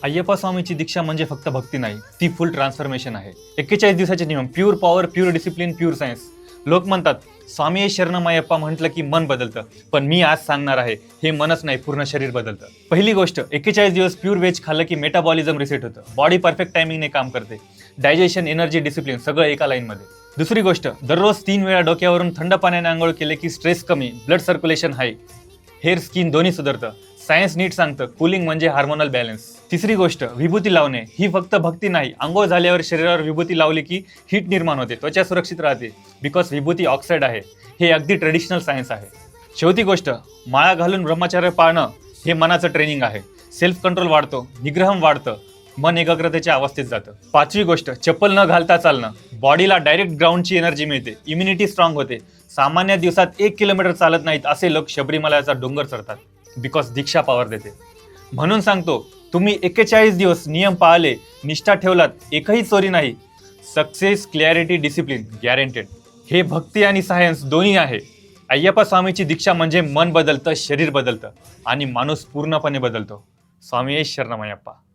अय्यप्पा स्वामीची दीक्षा म्हणजे फक्त भक्ती नाही, ती फुल ट्रान्सफॉर्मेशन आहे. 41 दिवसाचे नियम, pure power, pure discipline, pure science. लोक म्हणतात स्वामी शरणम अय्यप्पा म्हटलं की मन बदलतं, पण मी आज सांगणार आहे हे मनच नाही, पूर्ण शरीर बदलतं. पहिली गोष्ट, 41 दिवस प्युअर व्हेज खाल्लं की मेटाबॉलिझम रिसेट होतं, बॉडी परफेक्ट टायमिंगने काम करते, डायजेशन, एनर्जी, डिसिप्लिन सगळं एका लाईनमध्ये. दुसरी गोष्ट, दररोज 3 वेळा डोक्यावरून थंड पाण्याने आंघोळ केले की स्ट्रेस कमी, ब्लड सर्क्युलेशन हाय, हेअर, स्किन दोन्ही सुधारतं. सायन्स नीट सांगतं कूलिंग म्हणजे हार्मोनल बॅलन्स. तिसरी गोष्ट, विभूती लावणे ही फक्त भक्ती नाही. आंघोळ झाल्यावर शरीरावर विभूती लावली की हीट निर्माण होते, त्वचा सुरक्षित राहते, बिकॉज विभूती ऑक्साईड आहे. हे अगदी ट्रेडिशनल सायन्स आहे. शेवटी गोष्ट, माळा घालून ब्रह्मचर्य पाळणं हे मनाचं ट्रेनिंग आहे. सेल्फ कंट्रोल वाढतो, निग्रहम वाढतं, मन एकाग्रतेच्या अवस्थेत जातं. पाचवी गोष्ट, चप्पल न घालता चालणं, बॉडीला डायरेक्ट ग्राउंडची एनर्जी मिळते, इम्युनिटी स्ट्रॉंग होते. सामान्य दिवसात 1 किलोमीटर चालत नाहीत असे लोक शबरीमलाचा डोंगर चढतात, बिकॉज दीक्षा पॉवर देते. म्हणून सांगतो, तुम्ही 41 दिवस नियम पाळले, निष्ठा ठेवलात, एकही चोरी नाही, सक्सेस, क्लॅरिटी, डिसिप्लिन गॅरंटेड. हे भक्ती आणि सायन्स दोन्ही आहे. अय्यप्पा स्वामीची दीक्षा म्हणजे मन बदलतं, शरीर बदलतं आणि माणूस पूर्णपणे बदलतो. स्वामी शरणम अय्यप्पा.